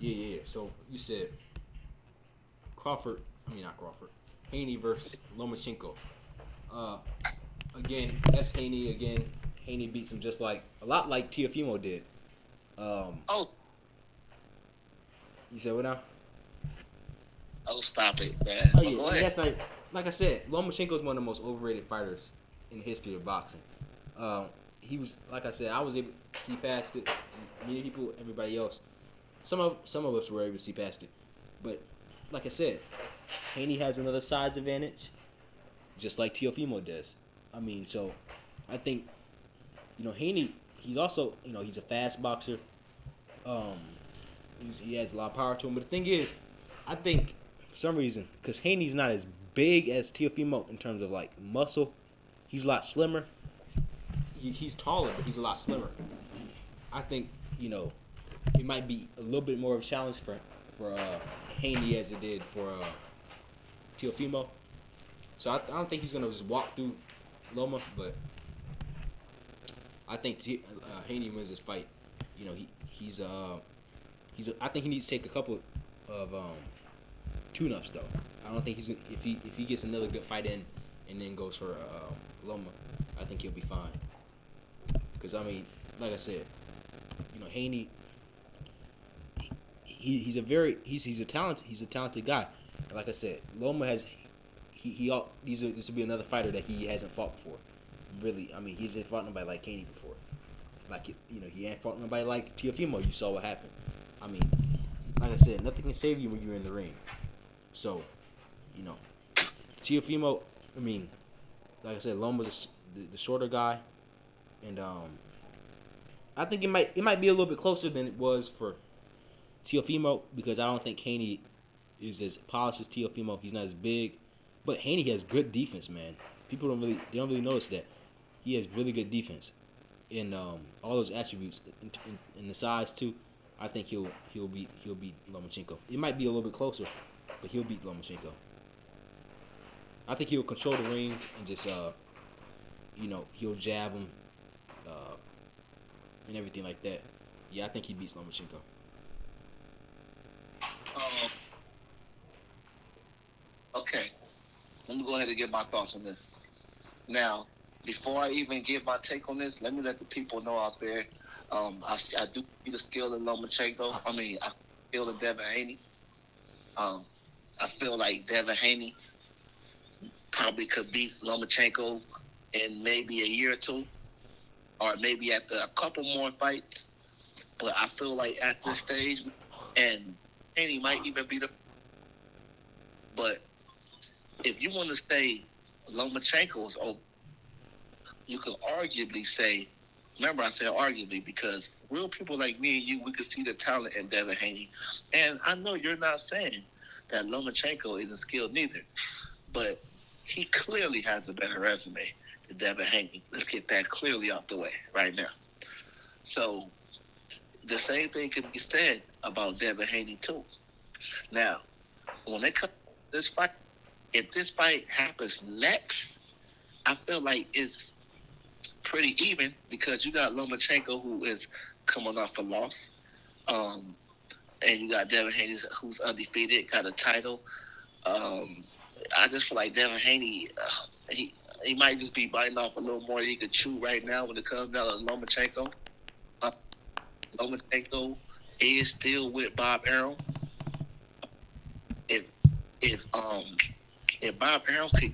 Yeah. So you said Crawford. I mean not Crawford. Haney versus Lomachenko. Uh, again, that's Haney again. Haney beats him just like a lot like Teofimo did. Um, Oh, you said what now? oh, stop it, man. Oh But yeah, go I mean ahead. that's not like I said. Lomachenko is one of the most overrated fighters in the history of boxing. He was like I said, I was able to see past it. Many people, everybody else, some of us were able to see past it. But like I said, Haney has another size advantage, just like Teofimo does. I mean, so I think Haney. He's also he's a fast boxer. Um, he has a lot of power to him. But the thing is, I think for some reason, because Haney's not as big as Teofimo in terms of like muscle, he's a lot slimmer. He's taller, but he's a lot slimmer. I think it might be a little bit more of a challenge for Haney as it did for Teofimo. So I don't think he's gonna just walk through Loma, but I think Haney wins this fight. You know, I think he needs to take a couple of tune-ups though. I don't think if he gets another good fight in and then goes for Loma, I think he'll be fine. Because I mean, like I said, Haney, he's a talented guy. And like I said, Loma has this will be another fighter that he hasn't fought before. Really, I mean, he hasn't fought nobody like Haney before. Like he ain't fought nobody like Teofimo. You saw what happened. I mean, like I said, nothing can save you when you're in the ring. So, you know, Teofimo. I mean, like I said, Loma's the shorter guy, and I think it might be a little bit closer than it was for Teofimo because I don't think Haney is as polished as Teofimo. He's not as big, but Haney has good defense, man. People don't really notice that he has really good defense in all those attributes in the size too. I think he'll beat Lomachenko. It might be a little bit closer, but he'll beat Lomachenko. I think he'll control the ring and just he'll jab him uh, and everything like that. Yeah, I think he beats Lomachenko. Um, okay, let me go ahead and get my thoughts on this. Now, before I even give my take on this, let me let the people know out there. I do see the skill in Lomachenko. I mean, I feel the Devin Haney. Um, I feel like Devin Haney probably could beat Lomachenko in maybe a year or two, or maybe after a couple more fights. But I feel like at this stage, and Haney might even be the. But if you want to say Lomachenko is over, you could arguably say. Remember, I said arguably because real people like me and you, we could see the talent in Devin Haney, and I know you're not saying that Lomachenko isn't skilled neither, but he clearly has a better resume than Devin Haney. Let's get that clearly out the way right now. So the same thing can be said about Devin Haney too. Now, when it comes to this fight, if this fight happens next, I feel like it's pretty even because you got Lomachenko who is coming off a loss, um, and you got Devin Haney who's undefeated, got a title. Um, I just feel like Devin Haney, he might just be biting off a little more than he could chew right now when it comes down to Lomachenko. Uh, Lomachenko is still with Bob Arum. If if um if Bob Arum can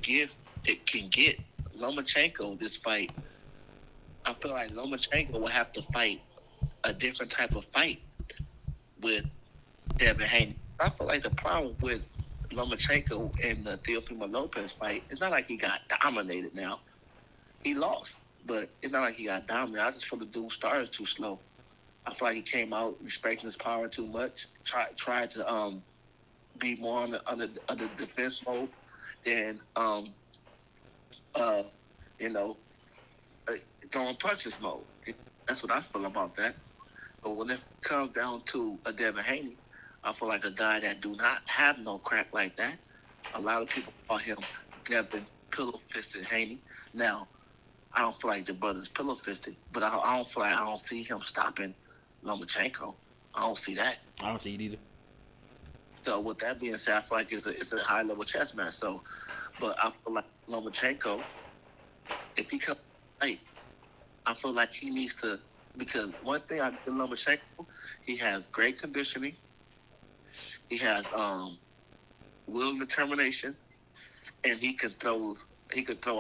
get Lomachenko this fight, I feel like Lomachenko will have to fight a different type of fight with Devin Haney. I feel like the problem with Lomachenko and the Teofimo Lopez fight, it's not like he got dominated now. He lost, but it's not like he got dominated. I just feel the dude started too slow. I feel like he came out respecting his power too much. Tried to be more on the defense mode than uh you know uh, throwing punches mode. That's what I feel about that. But when it comes down to a Devin Haney, I feel like a guy that do not have no crack like that. A lot of people call him Devin Pillow Fisted Haney. Now, I don't feel like the brother's pillow fisted, but I don't feel like I don't see him stopping Lomachenko. I don't see that. I don't see it either. So with that being said, I feel like it's a high level chess match. So, but I feel like Lomachenko, if he comes right, I feel like he needs to, because one thing I give Lomachenko, he has great conditioning. He has will and determination, and he could throw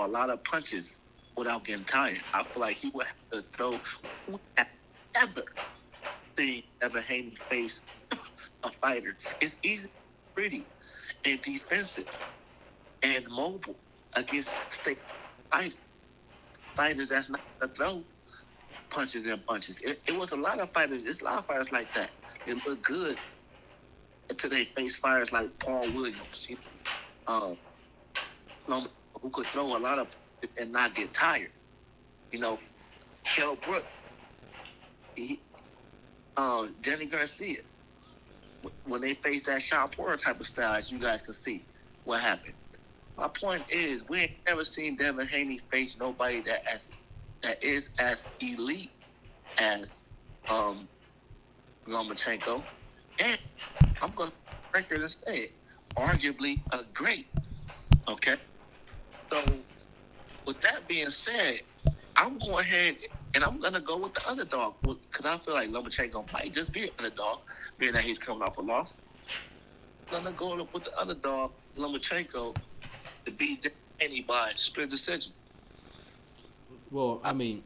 a lot of punches without getting tired. I feel like he would have to throw. We have never seen Evan Haney face a fighter. It's easy, pretty, and defensive and mobile against state fighter. Fighter that's not gonna throw punches and bunches. It was a lot of fighters. It's a lot of fighters like that. They look good until they face fighters like Paul Williams, who could throw a lot of and not get tired. You know, Kell Brooks, he, Danny Garcia. When they face that Sean Porter type of style, as you guys can see, what happened. My point is, we ain't never seen Devin Haney face nobody that is as elite as Lomachenko, and I'm gonna record and say it, arguably a great. Okay, so with that being said, I'm going ahead and I'm gonna go with the underdog because I feel like Lomachenko might just be an underdog, being that he's coming off a loss. I'm gonna go with the underdog Lomachenko to beat Haney by split decision. Well, I mean,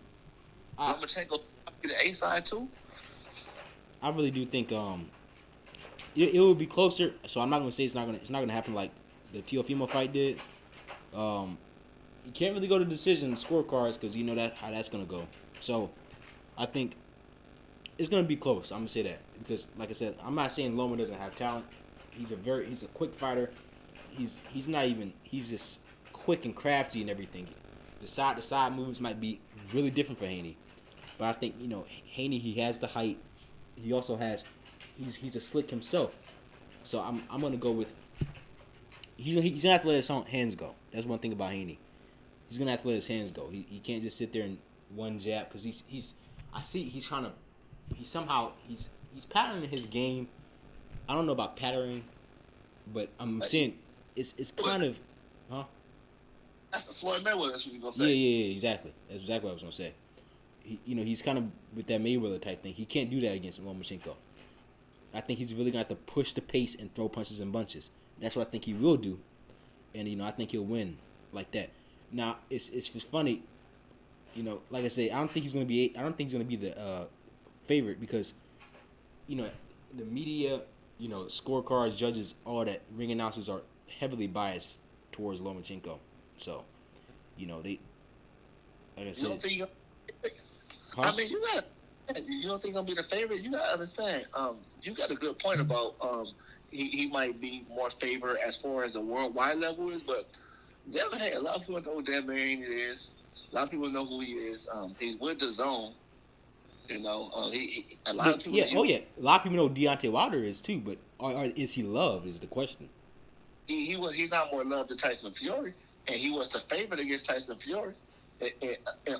I Lomachenko be the A side too. I really do think it will be closer. So I'm not gonna say it's not gonna happen like the Teofimo fight did. You can't really go to decision scorecards because you know that how that's gonna go. So I think it's gonna be close. I'm gonna say that because, like I said, I'm not saying Loma doesn't have talent. He's a quick fighter. He's not even he's just quick and crafty and everything. The side moves might be really different for Haney, but I think Haney, he has the height. He also has he's a slick himself. So I'm gonna go with he's gonna have to let his hands go. That's one thing about Haney. He's gonna have to let his hands go. He can't just sit there and one jab because he's trying to he's patterning his game. I don't know about patterning, but I'm saying it's kind of, huh? That's the Floyd Mayweather. That's what you gonna Yeah, say. exactly. That's exactly what I was gonna say. He's kind of with that Mayweather type thing. He can't do that against Lomachenko. I think he's really gonna have to push the pace and throw punches and bunches. That's what I think he will do, and I think he'll win like that. Now it's funny, like I say, I don't think he's gonna be the favorite because, the media, scorecards, judges, all that ring announcers are heavily biased towards Lomachenko. So, they like I You said, don't think? huh? I mean, you don't think gonna be the favorite? You gotta understand. You got a good point about he might be more favored as far as the worldwide level is, but Devin, hey, a lot of people know who Devin Haney is. A lot of people know who he is. He's with the zone. A lot of people. Yeah, oh yeah, a lot of people know who Deontay Wilder is too, but is he loved is the question. He's not more loved than Tyson Fury, and he was the favorite against Tyson Fury.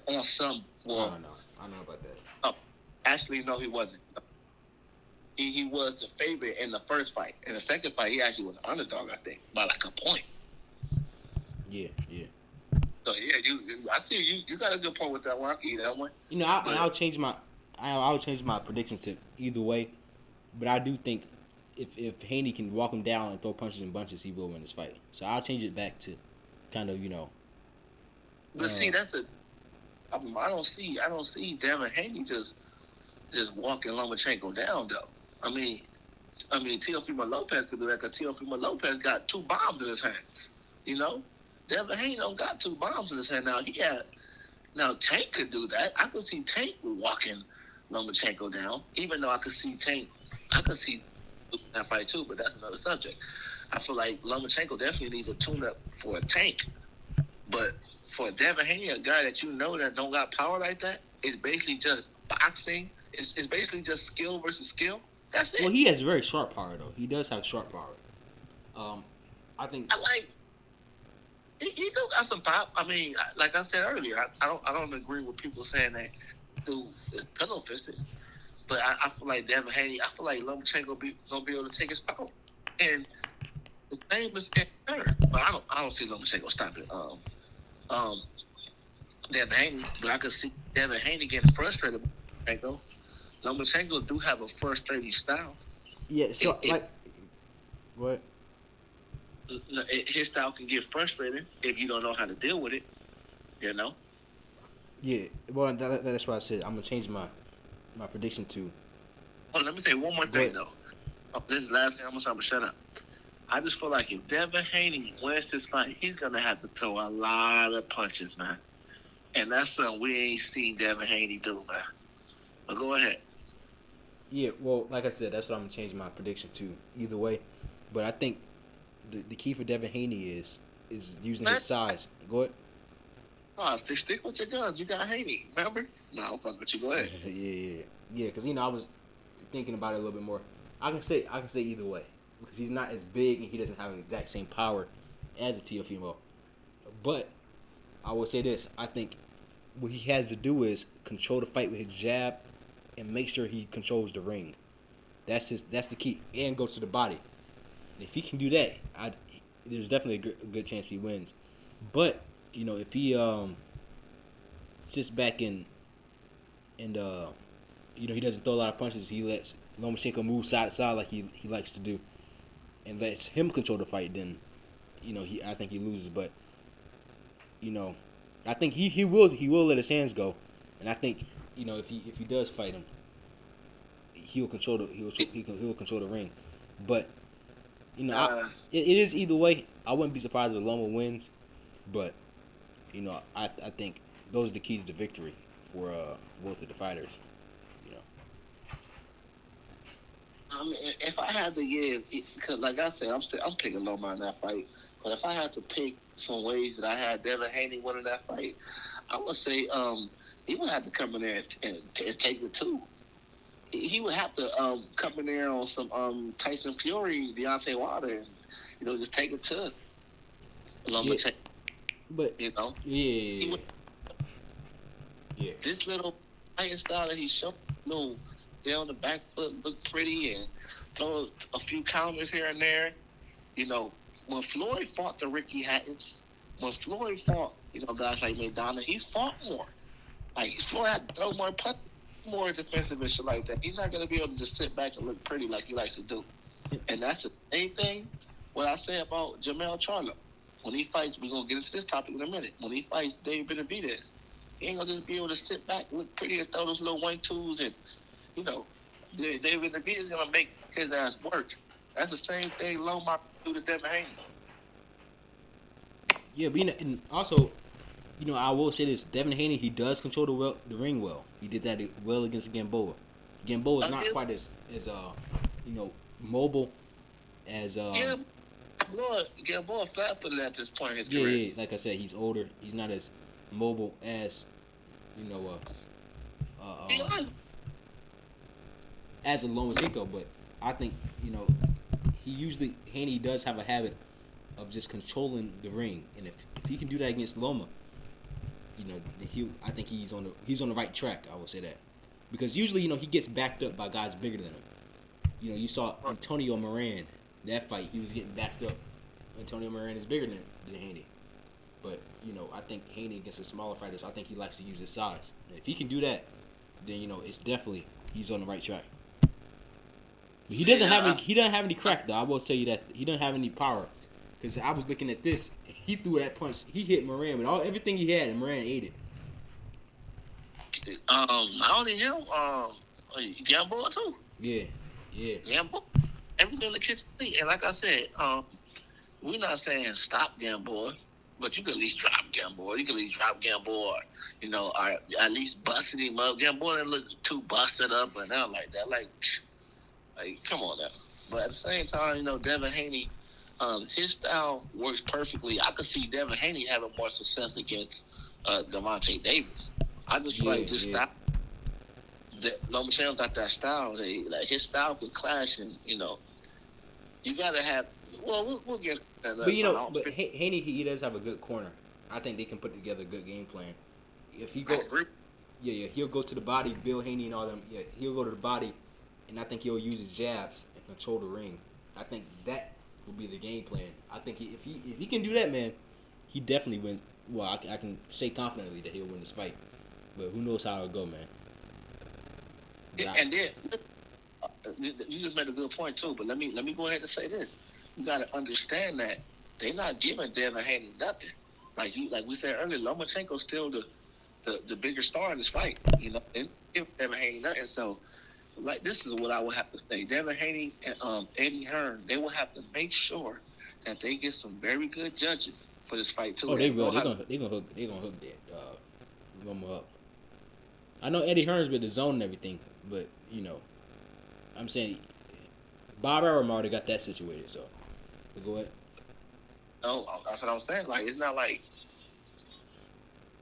On some, I don't know. I don't know about that. Actually, no, he wasn't. He was the favorite in the first fight. In the second fight, he actually was an underdog, I think, by like a point. Yeah. So yeah, I see you got a good point with that one. I can eat that one. I'll change my prediction to either way, but I do think if Haney can walk him down and throw punches and bunches, he will win this fight. So I'll change it back to kind of But see, that's the. I don't see Devin Haney just walking Lomachenko down though. I mean, Teofimo Lopez could do that because Teofimo Lopez got 2 bombs in his hands. Devin Haney don't got 2 bombs in his hand now. Now Tank could do that. I could see Tank walking Lomachenko down, even though I could see that fight too, but that's another subject. I feel like Lomachenko definitely needs a tune-up for a Tank, but for Devin Haney, a guy that don't got power like that, it's basically just boxing. It's basically just skill versus skill. That's it. Well, he has very sharp power though. He does have sharp power. I think he do got some pop. I mean, like I said earlier, I don't agree with people saying that dude is pillow fisted. But I feel like Devin Haney, I feel like Lomachenko gonna be able to take his power. And his name is better. But I don't see Lomachenko stopping um Devin Haney. But I could see Devin Haney getting frustrated with Lomachenko. Lomachenko do have a frustrating style. Yeah. So what? His style can get frustrating if you don't know how to deal with it. You know. Yeah. Well, that's why I said I'm gonna change my prediction to. Oh, let me say one more thing though. Oh, this is the last thing I'm gonna shut up. I just feel like if Devin Haney wins this fight, he's gonna have to throw a lot of punches, man. And that's something we ain't seen Devin Haney do, man. But go ahead. Yeah, well, like I said, that's what I'm gonna change my prediction to. Either way, but I think the key for Devin Haney is using his size. Go ahead. Oh, stick with your guns. You got Haney, remember? No, I'll fuck with you. Go ahead. Yeah. Because I was thinking about it a little bit more. I can say either way because he's not as big and he doesn't have the exact same power as a Teofimo. But I will say this: I think what he has to do is control the fight with his jab and make sure he controls the ring. That's the key, and go to the body. And if he can do that, there's definitely a good chance he wins. But if he sits back and he doesn't throw a lot of punches, he lets Lomachenko move side to side like he likes to do, and lets him control the fight. Then I think he loses. But I think he will let his hands go, and I think if he does fight him, he'll control the ring. But it is either way. I wouldn't be surprised if Loma wins, but I think those are the keys to victory for both of the fighters. I mean, if I had to give, because like I said, I'm picking Loma in that fight. But if I had to pick some ways that I had Devin Haney winning that fight, I would say he would have to come in there and take the two. He would have to come in there on some Tyson Fury, Deontay Wilder, and just take it to Lomachenko. But yeah. This little fighting style that he showed, down the back foot, look pretty, and throw a few counters here and there. When Floyd fought the Ricky Hattons, when Floyd fought, guys like McDonough, he fought more. Like Floyd had to throw more punches, more defensive and shit like that. He's not gonna be able to just sit back and look pretty like he likes to do. And that's the same thing. What I say about Jamel Charlo. When he fights, we're gonna get into this topic in a minute. When he fights David Benavidez, he ain't gonna just be able to sit back, look pretty, and throw those little 1-2s, and David Benavidez is gonna make his ass work. That's the same thing Loma do to Devin Haney. Yeah, but and also, I will say this: Devin Haney, he does control the ring well. He did that well against Gamboa. Gamboa is not quite as mobile as Gamboa flat-footed at this point in his career. Yeah, like I said, he's older. He's not as mobile as as a Lomachenko, but I think Haney does have a habit of just controlling the ring, and if he can do that against Loma, I think he's on the right track. I will say that because usually he gets backed up by guys bigger than him. You saw Antonio Moran that fight; he was getting backed up. Antonio Moran is bigger than Haney, but I think Haney against the smaller fighters, I think he likes to use his size. And if he can do that, then it's definitely he's on the right track. But he doesn't have any crack though. I will tell you that he doesn't have any power. Because I was looking at this, he threw that punch. He hit Moran with everything he had, and Moran ate it. Not only him, Gamboa too. Yeah. Gamboa, everything in the kitchen. And like I said, we're not saying stop Gamboa, but you could at least drop Gamboa. You could at least drop Gamboa, or at least busting him up. Gamboa didn't look too busted up, but not like that. Like, come on now. But at the same time, Devin Haney. His style works perfectly. I could see Devin Haney having more success against Gervonta Davis. I just feel like this style, Lomachenko got that style. His style could clash, and you gotta have. Well, we'll get that. But Haney he does have a good corner. I think they can put together a good game plan. If he go, Yeah, he'll go to the body. Bill Haney and all them. Yeah, he'll go to the body, and I think he'll use his jabs and control the ring. I think that will be the game plan. I think if he can do that, man, he definitely win. Well, I can say confidently that he'll win this fight, but who knows how it'll go, man. And then you just made a good point too. But let me go ahead and say this: you got to understand that they're not giving Devin Haney nothing. Like we said earlier, Lomachenko's still the bigger star in this fight. You know, and give Devin Haney nothing. So, like, this is what I would have to say: Devin Haney and Eddie Hearn, they will have to make sure that they get some very good judges for this fight too. Oh, they will. They're gonna hook that. Warm up. I know Eddie Hearn's with the zone and everything, but I'm saying Bob Arum already got that situated. So go ahead. No, that's what I'm saying. Like, it's not like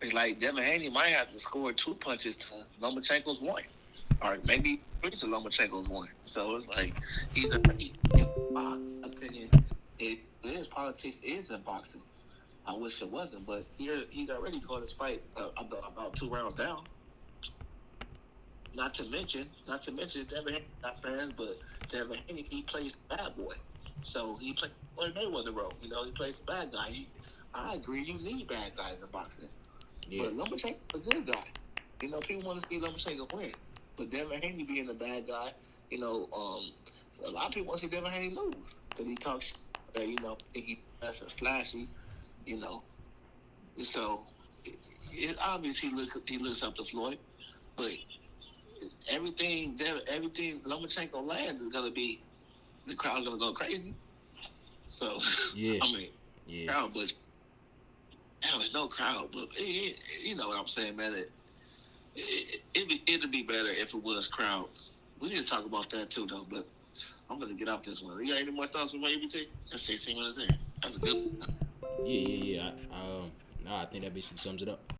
it's like Devin Haney might have to score 2 punches to Lomachenko's 1, or maybe 3 to Lomachenko's 1. So it's like he's already, in my opinion, politics is in boxing. I wish it wasn't, but he's already called his fight about 2 rounds down. Not to mention, Devin Haney not fans, but Devin Haney, he plays bad boy. So he plays Floyd Mayweather role. You know, he plays a bad guy. I agree, you need bad guys in boxing. Yeah. But Lomachenko's a good guy. You know, people want to see Lomachenko win. But Devin Haney being a bad guy, a lot of people want to see Devin Haney lose. Because he talks, that's flashy, So, it's obvious he looks up to Floyd. But everything Lomachenko lands is gonna be, the crowd's gonna go crazy. So yeah, crowd, but there's no crowd. But you know what I'm saying, man. It'd be better if it was crowds. We need to talk about that too, though. But I'm gonna get off this one. You got any more thoughts on ABT? That's 16 minutes in. That's a good one. Yeah. I think that basically sums it up.